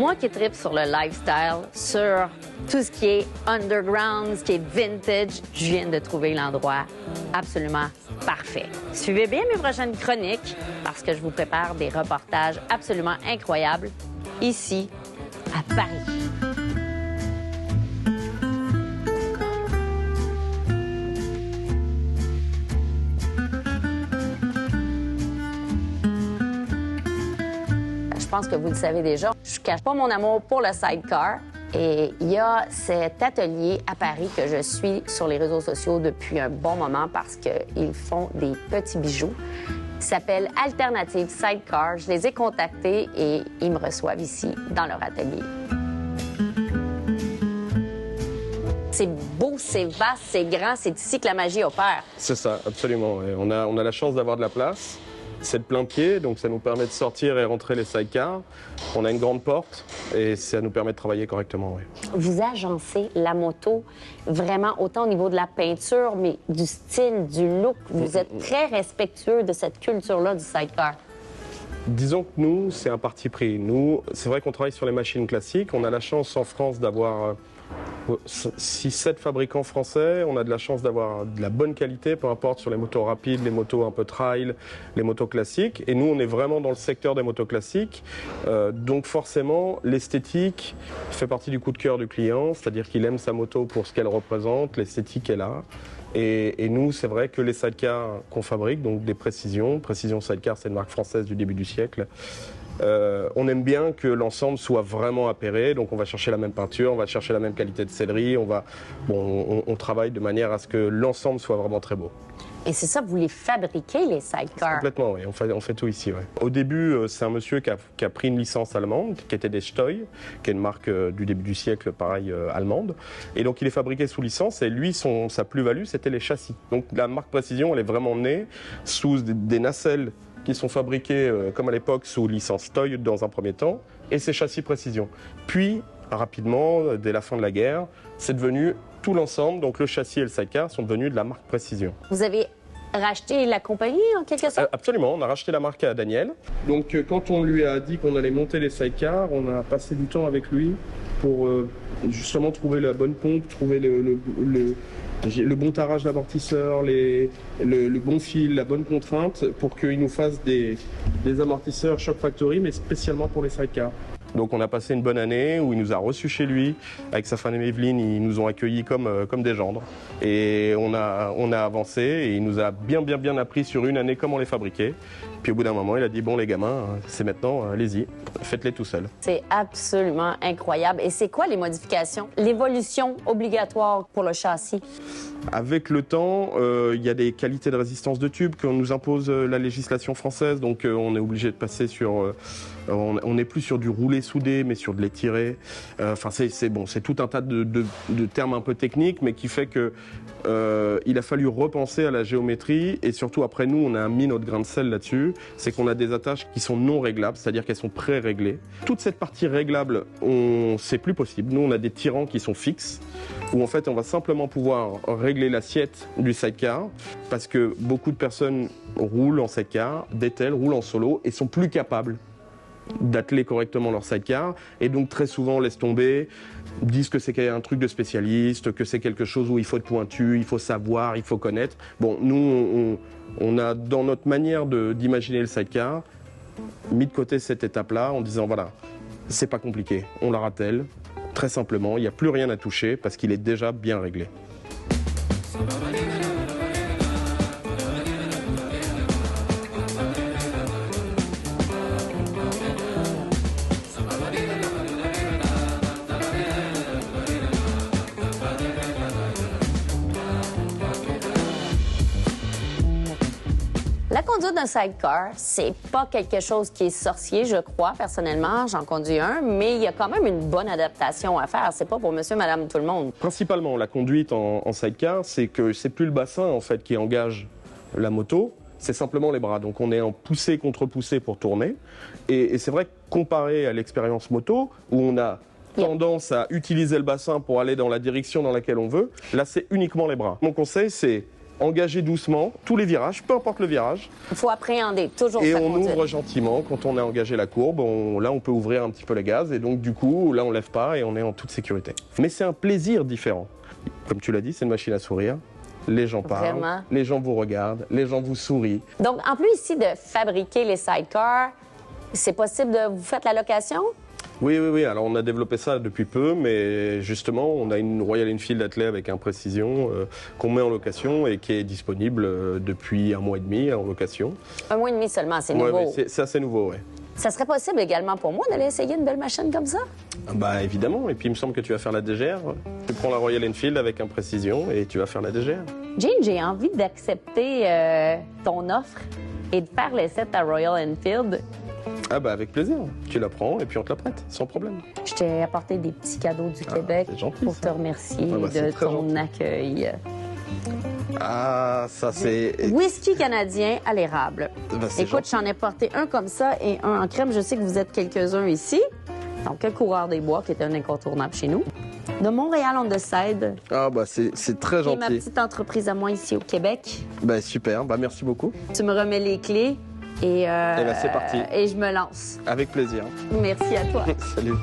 Moi qui tripe sur le lifestyle, sur tout ce qui est underground, ce qui est vintage, je viens de trouver l'endroit absolument parfait. Suivez bien mes prochaines chroniques parce que je vous prépare des reportages absolument incroyables ici à Paris. Je pense que vous le savez déjà. Je ne cache pas mon amour pour le sidecar. Et il y a cet atelier à Paris que je suis sur les réseaux sociaux depuis un bon moment parce qu'ils font des petits bijoux. Il s'appelle Alternative Sidecar. Je les ai contactés et ils me reçoivent ici dans leur atelier. C'est beau, c'est vaste, c'est grand, c'est ici que la magie opère. C'est ça, absolument. Et on a la chance d'avoir de la place. C'est de plein pied, donc ça nous permet de sortir et rentrer les sidecars. On a une grande porte et ça nous permet de travailler correctement. Oui. Vous agencez la moto vraiment autant au niveau de la peinture, mais du style, du look. Vous êtes très respectueux de cette culture-là du sidecar. Disons que nous, c'est un parti pris. Nous, c'est vrai qu'on travaille sur les machines classiques. On a la chance en France d'avoir 6-7 fabricants français. On a de la chance d'avoir de la bonne qualité, peu importe sur les motos rapides, les motos un peu trail, les motos classiques. Et nous, on est vraiment dans le secteur des motos classiques. Donc forcément, l'esthétique fait partie du coup de cœur du client, c'est-à-dire qu'il aime sa moto pour ce qu'elle représente, l'esthétique est là. Et nous, c'est vrai que les sidecars qu'on fabrique, donc des Précision Sidecar, c'est une marque française du début du siècle, on aime bien que l'ensemble soit vraiment appairé, donc on va chercher la même peinture, on va chercher la même qualité de sellerie, on travaille de manière à ce que l'ensemble soit vraiment très beau. Et c'est ça, vous les fabriquez, les sidecars? Complètement, oui. On fait tout ici, oui. Au début, c'est un monsieur qui a pris une licence allemande, qui était des Stoi, qui est une marque du début du siècle, pareil, allemande. Et donc, il est fabriqué sous licence. Et lui, sa plus-value, c'était les châssis. Donc, la marque Précision, elle est vraiment née sous des nacelles qui sont fabriquées, comme à l'époque, sous licence Stoi dans un premier temps, et ces châssis Précision. Puis, rapidement, dès la fin de la guerre, c'est devenu tout l'ensemble, donc le châssis et le sidecar sont devenus de la marque Précision. Vous avez racheté la compagnie en quelque sorte? Absolument, on a racheté la marque à Daniel. Donc quand on lui a dit qu'on allait monter les sidecars, on a passé du temps avec lui pour justement trouver la bonne pompe, trouver le bon tarage d'amortisseur, le bon fil, la bonne contrainte pour qu'il nous fasse des amortisseurs Shock Factory, mais spécialement pour les sidecars. Donc on a passé une bonne année où il nous a reçus chez lui. Avec sa femme Evelyne, ils nous ont accueillis comme des gendres. Et on a avancé et il nous a bien appris sur une année comment les fabriquer. Puis au bout d'un moment, il a dit, bon les gamins, c'est maintenant, allez-y, faites-les tout seuls. C'est absolument incroyable. Et c'est quoi les modifications? L'évolution obligatoire pour le châssis? Avec le temps, il y a des qualités de résistance de tube qu'on nous impose la législation française. Donc on est obligé de passer sur... on n'est plus sur du roulé soudé, mais sur de l'étiré. Enfin, c'est tout un tas de termes un peu techniques, mais qui fait que il a fallu repenser à la géométrie. Et surtout, après nous, on a mis notre grain de sel là-dessus. C'est qu'on a des attaches qui sont non réglables, c'est-à-dire qu'elles sont pré-réglées. Toute cette partie réglable, c'est plus possible. Nous, on a des tirants qui sont fixes, où en fait, on va simplement pouvoir régler l'assiette du sidecar, parce que beaucoup de personnes roulent en sidecar, détellent, roulent en solo, et sont plus capables d'atteler correctement leur sidecar et donc très souvent laissent tomber, disent que c'est un truc de spécialiste, que c'est quelque chose où il faut être pointu, il faut savoir, il faut connaître. Bon, nous, on a dans notre manière d'imaginer le sidecar mis de côté cette étape-là en disant voilà, c'est pas compliqué, on la rattelle, très simplement, il n'y a plus rien à toucher parce qu'il est déjà bien réglé. La conduite d'un sidecar, c'est pas quelque chose qui est sorcier, je crois, personnellement. J'en conduis un, mais il y a quand même une bonne adaptation à faire. C'est pas pour monsieur, madame, tout le monde. Principalement, la conduite en sidecar, c'est que c'est plus le bassin, en fait, qui engage la moto, c'est simplement les bras. Donc on est en poussée contre poussée pour tourner. Et c'est vrai que comparé à l'expérience moto, où on a tendance à utiliser le bassin pour aller dans la direction dans laquelle on veut, là, c'est uniquement les bras. Mon conseil, c'est engager doucement tous les virages, peu importe le virage. Il faut appréhender toujours Et sa on conduite. ouvre gentiment quand on a engagé la courbe. Là, on peut ouvrir un petit peu le gaz et donc du coup, là, on lève pas et on est en toute sécurité. Mais c'est un plaisir différent. Comme tu l'as dit, c'est une machine à sourire. Les gens parlent, Vraiment. les gens vous regardent, les gens vous sourient. Donc, en plus ici de fabriquer les sidecars, c'est possible de vous faites la location? Oui. Alors, on a développé ça depuis peu, mais justement, on a une Royal Enfield attelée avec Imprécision qu'on met en location et qui est disponible depuis 1 mois et demi en location. 1 mois et demi seulement, c'est Ouais, nouveau. c'est assez nouveau, ouais. Ça serait possible également pour moi d'aller essayer une belle machine comme ça? Bah évidemment, et puis il me semble que tu vas faire la DGR. Tu prends la Royal Enfield avec Imprécision et tu vas faire la DGR. Jane, j'ai envie d'accepter ton offre et de faire l'essai de ta Royal Enfield. Ah bah avec plaisir, tu la prends et puis on te la prête, sans problème. Je t'ai apporté des petits cadeaux du Québec c'est gentil, pour ça. te remercier Ah bah, c'est de très ton gentil. accueil. Ah, ça c'est... Whisky canadien à l'érable. Bah, c'est Écoute, j'en ai porté un comme ça et un en crème. Je sais que vous êtes quelques-uns ici. Donc, un coureur des bois qui est un incontournable chez nous. De Montréal on the Side, Ah bah c'est très qui est ma gentil. petite entreprise à moi ici au Québec. Bah super, bah merci beaucoup. Tu me remets les clés et, ben, c'est parti. Et je me lance. Avec plaisir. Merci à toi. Salut.